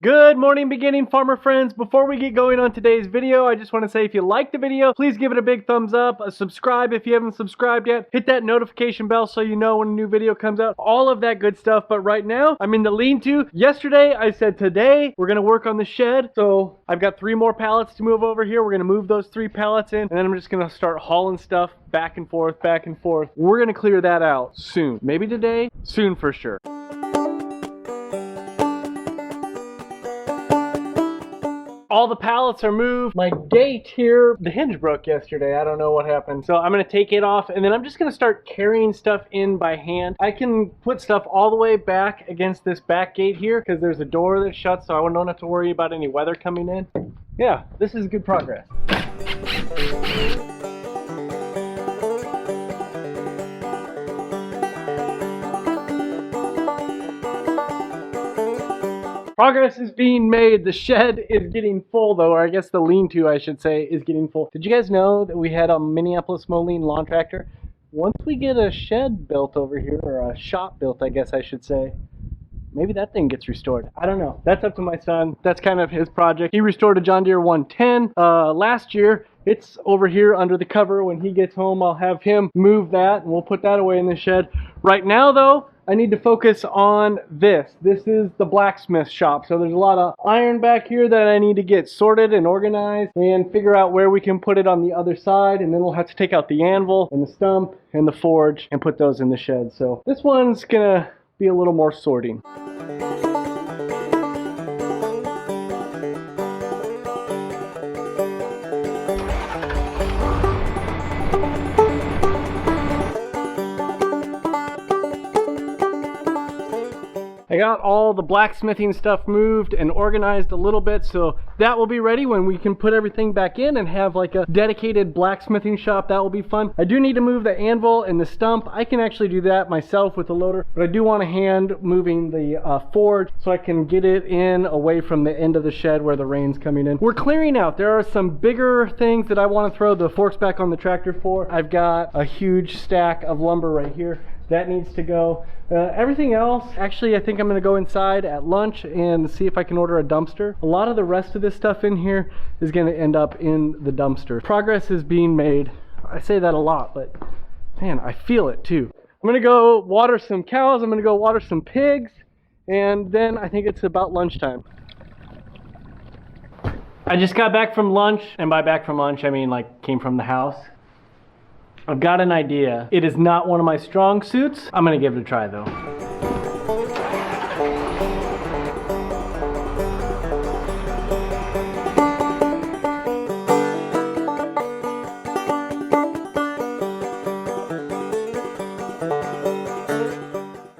Good morning, beginning farmer friends. Before we get going on today's video, I just want to say if you like the video, please give it a big thumbs up, subscribe if you haven't subscribed yet, hit that notification bell so you know when a new video comes out, all of that good stuff. But right now, I'm in the lean-to. Yesterday, I said today, we're going to work on the shed. So I've got 3 more pallets to move over here. We're going to move those 3 pallets in, and then I'm just going to start hauling stuff back and forth, back and forth. We're going to clear that out soon. Maybe today, soon for sure. All the pallets are moved. My gate here, the hinge broke yesterday. I don't know what happened. So I'm gonna take it off and then I'm just gonna start carrying stuff in by hand. I can put stuff all the way back against this back gate here because there's a door that shuts, so I don't have to worry about any weather coming in. Yeah, this is good progress. Progress is being made. The shed is getting full though, or I guess the lean-to I should say is getting full. Did you guys know that we had a Minneapolis Moline lawn tractor? Once we get a shed built over here, or a shop built I guess I should say, maybe that thing gets restored. I don't know. That's up to my son. That's kind of his project. He restored a John Deere 110 last year. It's over here under the cover. When he gets home, I'll have him move that and we'll put that away in the shed. Right now though, I need to focus on this. This is the blacksmith shop. So there's a lot of iron back here that I need to get sorted and organized and figure out where we can put it on the other side. And then we'll have to take out the anvil and the stump and the forge and put those in the shed. So this one's gonna be a little more sorting. I got all the blacksmithing stuff moved and organized a little bit, so that will be ready when we can put everything back in and have like a dedicated blacksmithing shop. That will be fun. I do need to move the anvil and the stump. I can actually do that myself with the loader, but I do want a hand moving the forge so I can get it in away from the end of the shed where the rain's coming in. We're clearing out. There are some bigger things that I want to throw the forks back on the tractor for. I've got a huge stack of lumber right here. That needs to go. Everything else, actually I think I'm gonna go inside at lunch and see if I can order a dumpster. A lot of the rest of this stuff in here is gonna end up in the dumpster. Progress is being made. I say that a lot, but man, I feel it too. I'm gonna go water some cows, I'm gonna go water some pigs, and then I think it's about lunchtime. I just got back from lunch, and by back from lunch I mean like came from the house. I've got an idea. It is not one of my strong suits. I'm gonna give it a try though.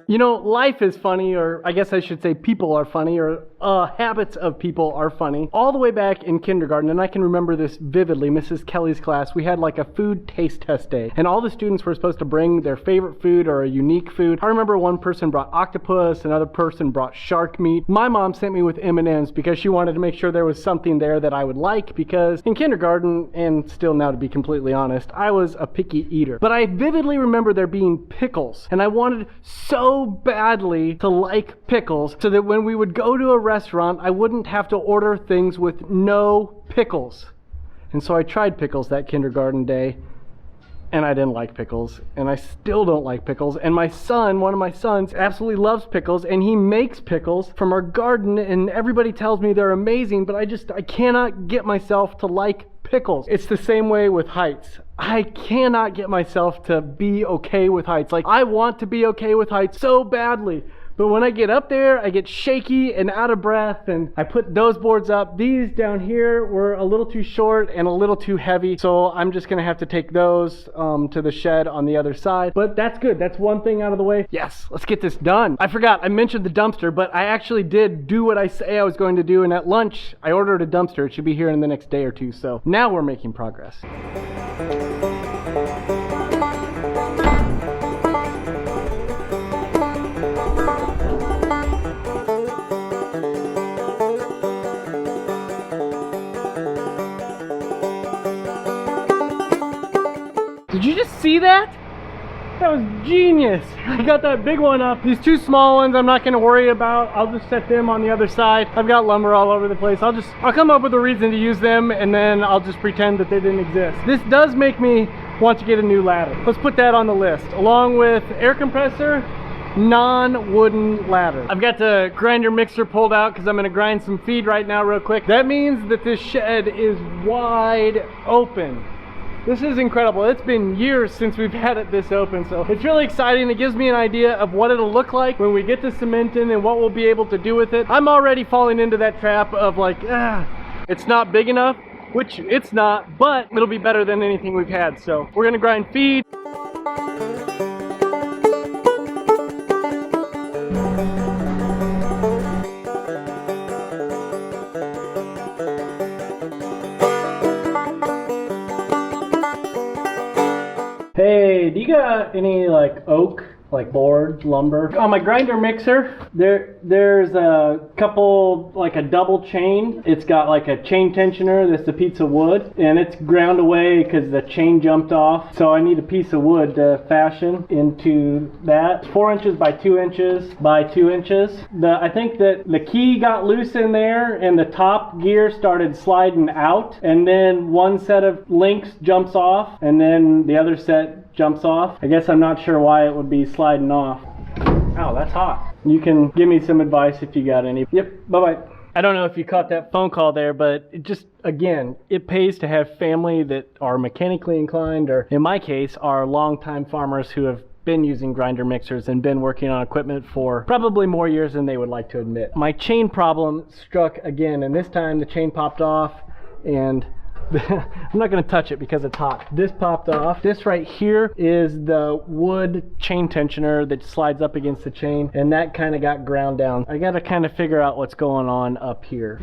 You know, life is funny, or I guess I should say people are funny, or habits of people are funny. All the way back in kindergarten, and I can remember this vividly, Mrs. Kelly's class, we had like a food taste test day, and all the students were supposed to bring their favorite food or a unique food. I remember one person brought octopus, another person brought shark meat. My mom sent me with M&Ms because she wanted to make sure there was something there that I would like, because in kindergarten, and still now to be completely honest, I was a picky eater. But I vividly remember there being pickles, and I wanted so badly to like pickles so that when we would go to a restaurant I wouldn't have to order things with no pickles. And so I tried pickles that kindergarten day and I didn't like pickles, and I still don't like pickles. And my son, one of my sons, absolutely loves pickles, and he makes pickles from our garden and everybody tells me they're amazing, but I cannot get myself to like pickles. It's the same way with heights. I cannot get myself to be okay with heights. Like, I want to be okay with heights so badly, but when I get up there, I get shaky and out of breath, and I put those boards up. These down here were a little too short and a little too heavy, so I'm just gonna have to take those to the shed on the other side. But that's good. That's one thing out of the way. Yes, let's get this done. I forgot, I mentioned the dumpster, but I actually did do what I say I was going to do, and at lunch, I ordered a dumpster. It should be here in the next day or two, so now we're making progress. Did you just see that? That was genius. I got that big one up. These two small ones I'm not gonna worry about. I'll just set them on the other side. I've got lumber all over the place. I'll come up with a reason to use them, and then I'll just pretend that they didn't exist. This does make me want to get a new ladder. Let's put that on the list, along with air compressor, non-wooden ladder. I've got the grinder mixer pulled out because I'm gonna grind some feed right now real quick. That means that this shed is wide open. This is incredible. It's been years since we've had it this open, so it's really exciting. It gives me an idea of what it'll look like when we get the cement in and what we'll be able to do with it. I'm already falling into that trap of like, it's not big enough, which it's not, but it'll be better than anything we've had. So we're gonna grind feed. Hey, do you got any like oak, like board, lumber? On my grinder mixer, there's a couple, like a double chain. It's got like a chain tensioner that's a piece of wood, and it's ground away because the chain jumped off. So I need a piece of wood to fashion into that. 4 inches by 2 inches by 2 inches. I think that the key got loose in there and the top gear started sliding out, and then one set of links jumps off and then the other set jumps off. I guess I'm not sure why it would be sliding off. Ow, that's hot. You can give me some advice if you got any. Yep, bye-bye. I don't know if you caught that phone call there, but it just, again, it pays to have family that are mechanically inclined, or in my case, are longtime farmers who have been using grinder mixers and been working on equipment for probably more years than they would like to admit. My chain problem struck again, and this time the chain popped off, and I'm not going to touch it because it's hot. This popped off. This right here is the wood chain tensioner that slides up against the chain, and that kind of got ground down. I got to kind of figure out what's going on up here.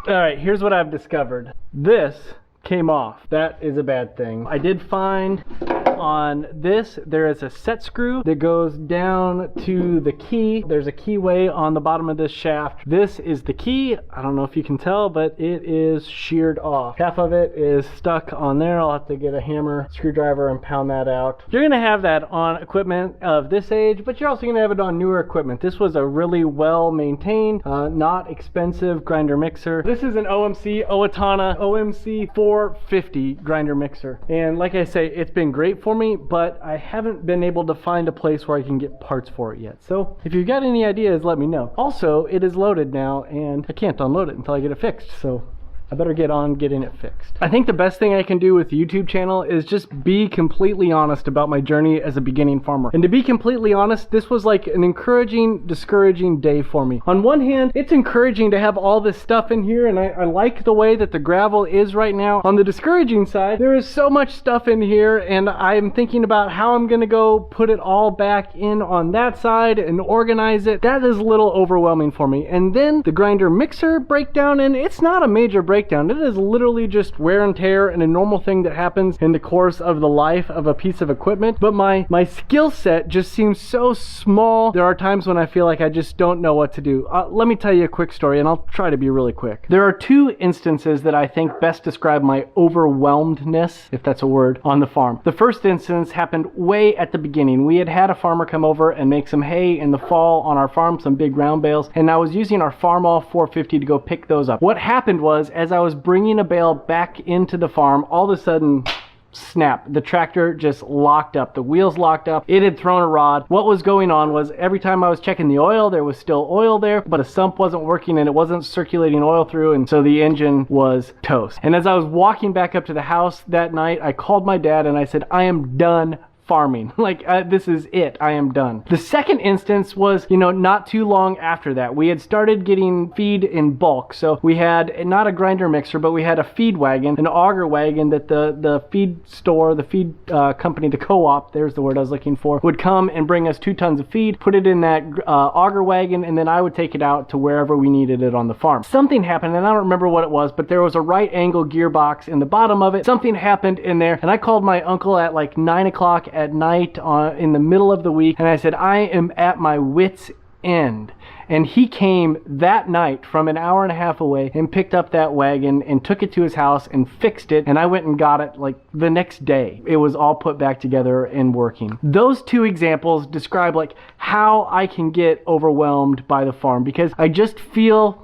All right, here's what I've discovered. This came off. That is a bad thing. I did find on this, there is a set screw that goes down to the key. There's a keyway on the bottom of this shaft. This is the key. I don't know if you can tell, but it is sheared off. Half of it is stuck on there. I'll have to get a hammer, screwdriver, and pound that out. You're gonna have that on equipment of this age, but you're also gonna have it on newer equipment. This was a really well maintained, not expensive grinder mixer. This is an OMC Owatonna OMC 450 grinder mixer. And like I say, it's been great for me, but I haven't been able to find a place where I can get parts for it yet. So if you've got any ideas, let me know. Also, it is loaded now and I can't unload it until I get it fixed. So I better get on getting it fixed. I think the best thing I can do with the YouTube channel is just be completely honest about my journey as a beginning farmer. And to be completely honest, this was like an encouraging, discouraging day for me. On one hand, it's encouraging to have all this stuff in here, and I like the way that the gravel is right now. On the discouraging side, there is so much stuff in here, and I'm thinking about how I'm gonna go put it all back in on that side and organize it. That is a little overwhelming for me. And then the grinder mixer breakdown, and it's not a major breakdown. It is literally just wear and tear and a normal thing that happens in the course of the life of a piece of equipment. But my skill set just seems so small. There are times when I feel like I just don't know what to do. Let me tell you a quick story, and I'll try to be really quick. There are two instances that I think best describe my overwhelmedness, if that's a word, on the farm. The first instance happened way at the beginning. We had a farmer come over and make some hay in the fall on our farm, some big round bales, and I was using our Farmall 450 to go pick those up. What happened was, as I was bringing a bale back into the farm, all of a sudden, snap, the tractor just locked up. The wheels locked up. It had thrown a rod. What was going on was every time I was checking the oil, there was still oil there, but a sump wasn't working and it wasn't circulating oil through, and so the engine was toast. And as I was walking back up to the house that night, I called my dad and I said, I am done farming. Like, this is it. I am done. The second instance was, not too long after that. We had started getting feed in bulk. So we had not a grinder mixer, but we had a feed wagon, an auger wagon that the feed store, the feed company, the co-op, there's the word I was looking for, would come and bring us 2 tons of feed, put it in that auger wagon, and then I would take it out to wherever we needed it on the farm. Something happened, and I don't remember what it was, but there was a right angle gearbox in the bottom of it. Something happened in there, and I called my uncle at like 9 o'clock at night in the middle of the week, and I said, I am at my wit's end. And he came that night from an hour and a half away and picked up that wagon and took it to his house and fixed it. And I went and got it like the next day. It was all put back together and working. Those two examples describe like how I can get overwhelmed by the farm, because I just feel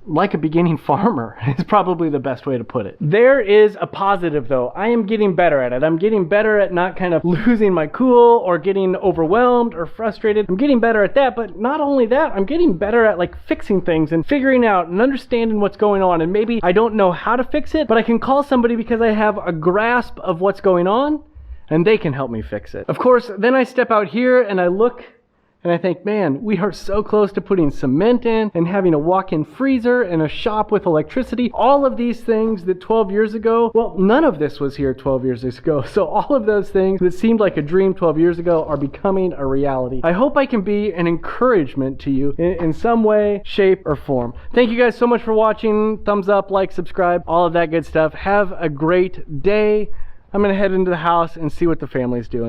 like a beginning farmer is probably the best way to put it. There is a positive though. I am getting better at it. I'm getting better at not kind of losing my cool or getting overwhelmed or frustrated. I'm getting better at that, but not only that, I'm getting better at like fixing things and figuring out and understanding what's going on. And maybe I don't know how to fix it, but I can call somebody because I have a grasp of what's going on and they can help me fix it. Of course, then I step out here and I look and I think, man, we are so close to putting cement in and having a walk-in freezer and a shop with electricity. All of these things that 12 years ago, well, none of this was here 12 years ago. So all of those things that seemed like a dream 12 years ago are becoming a reality. I hope I can be an encouragement to you in some way, shape, or form. Thank you guys so much for watching. Thumbs up, like, subscribe, all of that good stuff. Have a great day. I'm gonna head into the house and see what the family's doing.